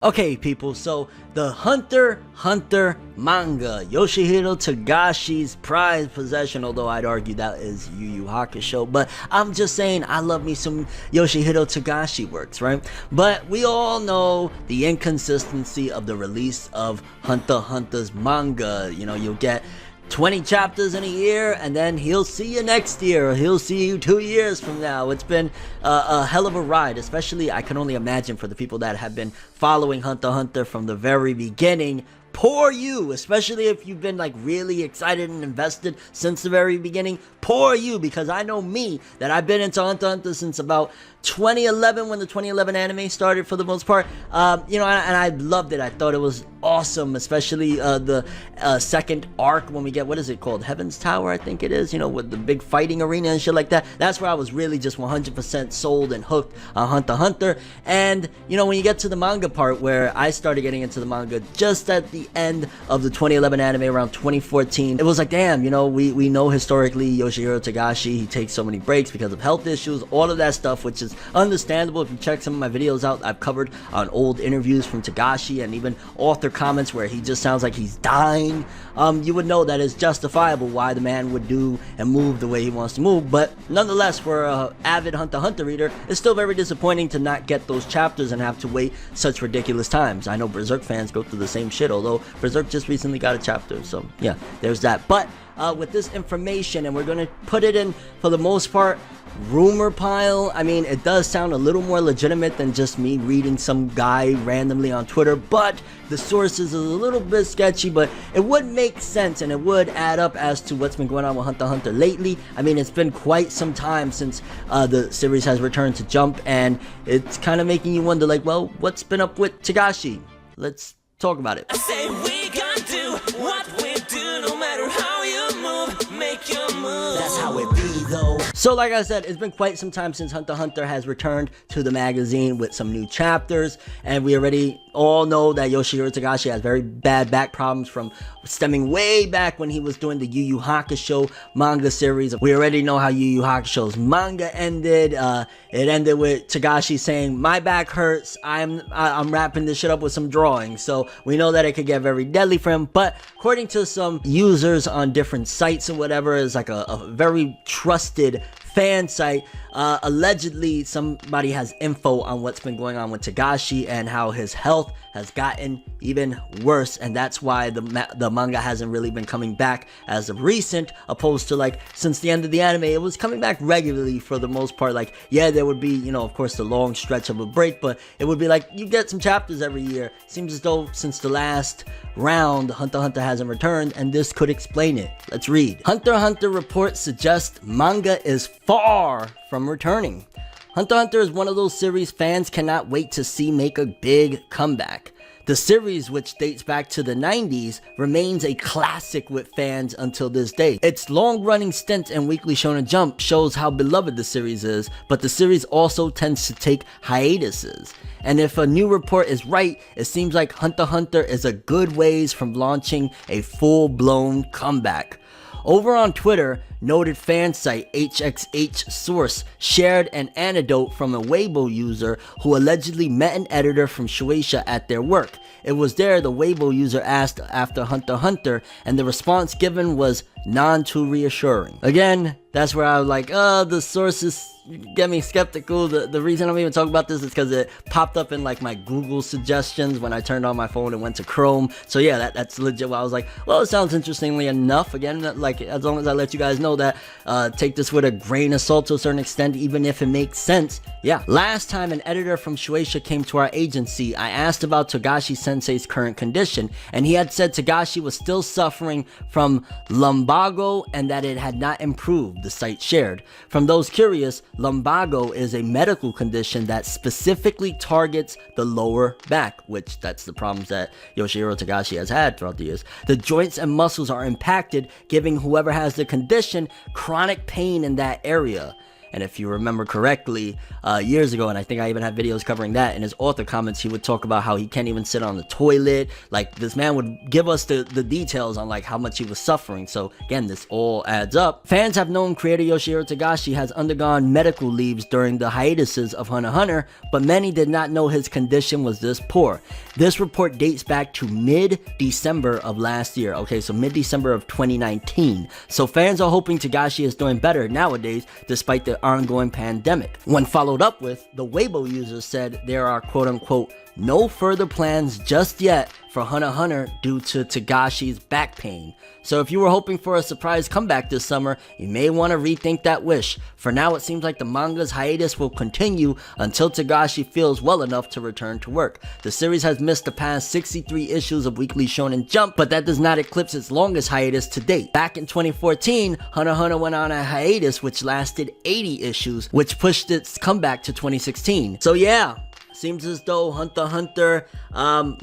Okay, people, so the Hunter x Hunter manga, Yoshihiro Togashi's prized possession, although I'd argue that is Yu Yu Hakusho, but I'm just saying I love me some Yoshihiro Togashi works, right? But we all know the inconsistency of the release of Hunter x Hunter's manga. You know, you'll get 20 chapters in a year, and then he'll see you next year, or he'll see you 2 years from now. It's been a hell of a ride, especially I can only imagine for the people that have been following Hunter x Hunter from the very beginning. Poor you, especially if you've been like really excited and invested since the very beginning. Poor you, because I know me, that I've been into Hunter x Hunter since about 2011, when the 2011 anime started for the most part. You know, and I loved it. I thought it was awesome, especially the second arc when we get, what is it called? Heaven's Tower, I think it is, you know, with the big fighting arena and shit like that. That's where I was really just 100% sold and hooked on Hunter x Hunter. And, you know, when you get to the manga part, where I started getting into the manga just at the end of the 2011 anime, around 2014, it was like, damn, you know, we know historically Yoshihiro Togashi, he takes so many breaks because of health issues, all of that stuff, which is understandable. If you check some of my videos out, I've covered on old interviews from Togashi and even author comments where he just sounds like he's dying. You would know that it's justifiable why the man would do and move the way he wants to move, but nonetheless, for an avid Hunter x Hunter reader, it's still very disappointing to not get those chapters and have to wait such ridiculous times. I know Berserk fans go through the same shit, although Berserk just recently got a chapter, so yeah, there's that. But with this information, and we're gonna put it in, for the most part, rumor pile. I mean, it does sound a little more legitimate than just me reading some guy randomly on Twitter, but the sources is a little bit sketchy, but it would make sense and it would add up as to what's been going on with Hunter x Hunter lately. I mean, it's been quite some time since the series has returned to Jump, and it's kind of making you wonder, like, well, what's been up with Togashi? Let's talk about it. I say we gonna do what we do, no matter how you move, make your move. That's how it be, though. So like I said, it's been quite some time since Hunter x Hunter has returned to the magazine with some new chapters, and we already all know that Yoshihiro Togashi has very bad back problems from stemming way back when he was doing the Yu Yu Hakusho manga series. We already know how Yu Yu Hakusho's manga ended. It ended with Togashi saying, "My back hurts, I'm wrapping this shit up with some drawings." So we know that it could get very deadly for him, but according to some users on different sites or whatever, is like a very trusted fan site, allegedly somebody has info on what's been going on with Togashi and how his health has gotten even worse, and that's why the manga hasn't really been coming back as of recent, opposed to, like, since the end of the anime, it was coming back regularly for the most part. Like, yeah, there would be, you know, of course, the long stretch of a break, but it would be like you get some chapters every year. Seems as though since the last round, Hunter x Hunter hasn't returned, and this could explain it. Let's read. Hunter x Hunter reports suggest manga is far from returning. Hunter x Hunter is one of those series fans cannot wait to see make a big comeback. The series, which dates back to the 90s, remains a classic with fans until this day. Its long-running stint in Weekly Shonen Jump shows how beloved the series is, but the series also tends to take hiatuses. And if a new report is right, it seems like Hunter x Hunter is a good ways from launching a full-blown comeback. Over on Twitter, noted fan site HXH Source shared an anecdote from a Weibo user who allegedly met an editor from Shueisha at their work. It was there the Weibo user asked after Hunter x Hunter, and the response given was none too reassuring. Again, that's where I was like, the sources get me skeptical. The reason I'm even talking about this is because it popped up in like my Google suggestions when I turned on my phone and went to Chrome. So yeah, that's legit. Why I was like, well, it sounds interestingly enough. Again, like, as long as I let you guys know that, take this with a grain of salt to a certain extent, even if it makes sense. Yeah. Last time an editor from Shueisha came to our agency, I asked about Togashi Sensei's current condition, and he had said Togashi was still suffering from lumbago and that it had not improved, the site shared. From those curious, lumbago is a medical condition that specifically targets the lower back, which that's the problems that Yoshihiro Togashi has had throughout the years. The joints and muscles are impacted, giving whoever has the condition chronic pain in that area. And if you remember correctly, years ago, and I think I even had videos covering that, in his author comments, he would talk about how he can't even sit on the toilet. Like, this man would give us the details on like how much he was suffering. So again, this all adds up. Fans have known creator Yoshihiro Togashi has undergone medical leaves during the hiatuses of Hunter x Hunter, but many did not know his condition was this poor. This report dates back to mid-December of last year. Okay, so mid-December of 2019. So fans are hoping Togashi is doing better nowadays despite the ongoing pandemic. When followed up with, the Weibo user said there are quote-unquote no further plans just yet for Hunter x Hunter due to Togashi's back pain. So if you were hoping for a surprise comeback this summer, you may want to rethink that wish. For now, it seems like the manga's hiatus will continue until Togashi feels well enough to return to work. The series has missed the past 63 issues of Weekly Shonen Jump, but that does not eclipse its longest hiatus to date. Back in 2014, Hunter x Hunter went on a hiatus which lasted 80 issues, which pushed its comeback to 2016. So yeah, seems as though Hunter x Hunter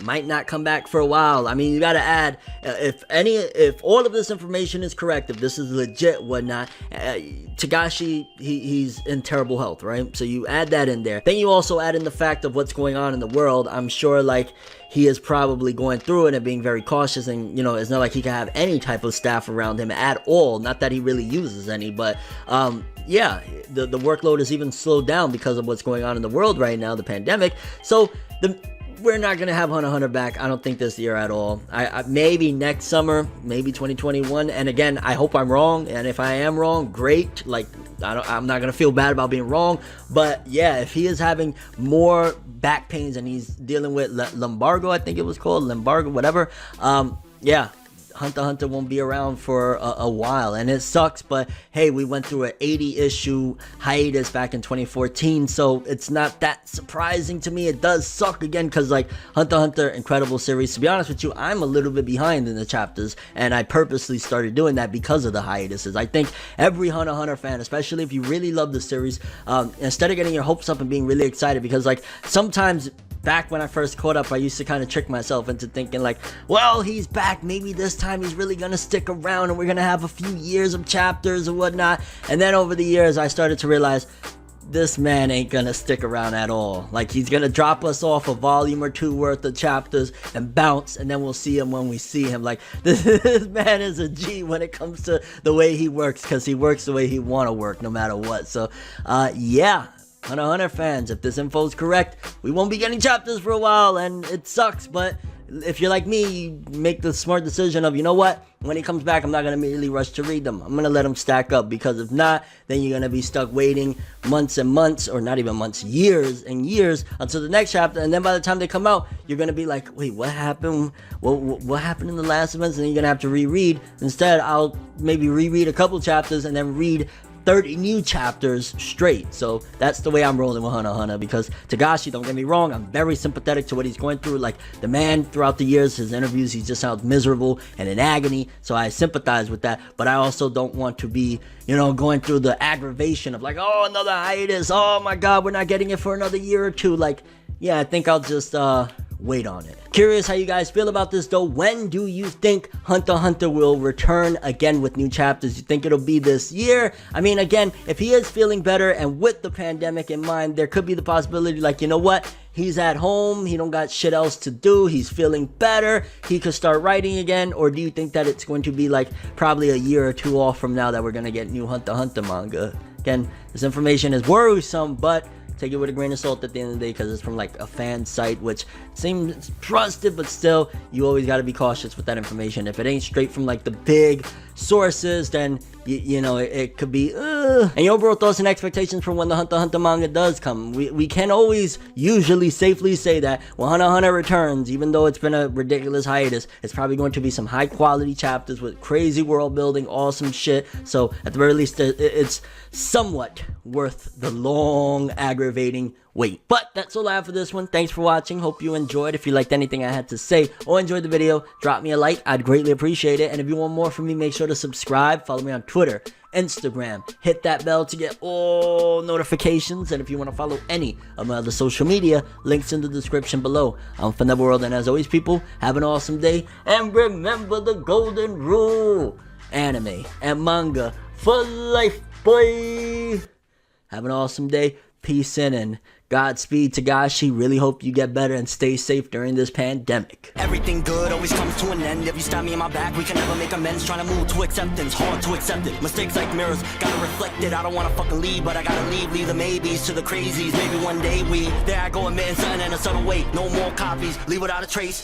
might not come back for a while. I mean, you gotta add, if all of this information is correct, if this is legit, whatnot, Togashi, he's in terrible health, right? So you add that in there. Then you also add in the fact of what's going on in the world. I'm sure, like, he is probably going through it and being very cautious, and, you know, it's not like he can have any type of staff around him at all. Not that he really uses any, but, yeah, the workload is even slowed down because of what's going on in the world right now, the pandemic. So we're not gonna have Hunter x Hunter back, I don't think, this year at all. I maybe next summer, maybe 2021. And again, I hope I'm wrong. And if I am wrong, great. Like, I'm not gonna feel bad about being wrong. But yeah, if he is having more back pains and he's dealing with lumbago, I think it was called lumbago, whatever. Yeah. Hunter x Hunter won't be around for a while, and it sucks, but hey, we went through an 80-issue hiatus back in 2014, so it's not that surprising to me. It does suck again, because like Hunter x Hunter, incredible series. To be honest with you, I'm a little bit behind in the chapters, and I purposely started doing that because of the hiatuses. I think every Hunter x Hunter fan, especially if you really love the series, instead of getting your hopes up and being really excited, because like sometimes back when I first caught up, I used to kind of trick myself into thinking like, well, he's back, maybe this time he's really gonna stick around and we're gonna have a few years of chapters or whatnot. And then over the years, I started to realize this man ain't gonna stick around at all. Like, he's gonna drop us off a volume or two worth of chapters and bounce, and then we'll see him when we see him. Like, this man is a G when it comes to the way he works, because he works the way he wanna work no matter what. So yeah, Hunter x Hunter fans, if this info is correct, we won't be getting chapters for a while, and it sucks. But if you're like me, you make the smart decision of, you know what, when he comes back, I'm not going to immediately rush to read them. I'm going to let them stack up, because if not, then you're going to be stuck waiting months and months, or not even months, years and years, until the next chapter. And then by the time they come out, you're going to be like, wait, what happened? What happened in the last events? And then you're going to have to reread. Instead, I'll maybe reread a couple chapters and then read 30 new chapters straight. So that's the way I'm rolling with Hunter x Hunter, because Togashi, don't get me wrong, I'm very sympathetic to what he's going through. Like, the man, throughout the years, his interviews, he just sounds miserable and in agony, so I sympathize with that. But I also don't want to be, you know, going through the aggravation of like, oh, another hiatus, oh my god, we're not getting it for another year or two. Like, yeah, I think I'll just wait on it. Curious how you guys feel about this though. When do you think Hunter x Hunter will return again with new chapters? You think it'll be this year? I mean, again, if he is feeling better and with the pandemic in mind, there could be the possibility, like, you know what, he's at home, he don't got shit else to do, he's feeling better, he could start writing again? Or do you think that it's going to be like probably a year or two off from now that we're gonna get new Hunter x Hunter manga? Again, this information is worrisome, but take it with a grain of salt at the end of the day, because it's from like a fan site, which seems trusted, but still, you always got to be cautious with that information. If it ain't straight from like the big sources, then you know, it could be And your overall thoughts and expectations for when the Hunter x Hunter manga does come. We can always usually safely say that when Hunter x Hunter returns, even though it's been a ridiculous hiatus, it's probably going to be some high quality chapters with crazy world building, awesome shit. So at the very least, it's somewhat worth the long aggravating wait. But that's all I have for this one. Thanks for watching. Hope you enjoyed. If you liked anything I had to say or enjoyed the video, drop me a like. I'd greatly appreciate it. And if you want more from me, make sure to subscribe. Follow me on Twitter, Instagram. Hit that bell to get all notifications. And if you want to follow any of my other social media, links in the description below. I'm Forneverworld, and as always, people, have an awesome day. And remember the golden rule: anime and manga for life, boy. Have an awesome day. Peace in and Godspeed, Tagashi. Really hope you get better and stay safe during this pandemic. Everything good always comes to an end. If you stab me in my back, we can never make amends. Trying to move to acceptance, hard to accept it. Mistakes like mirrors, gotta reflect it. I don't wanna fucking leave, but I gotta leave. Leave the maybes to the crazies. Maybe one day there I go admitting something in a subtle way. No more copies, leave without a trace.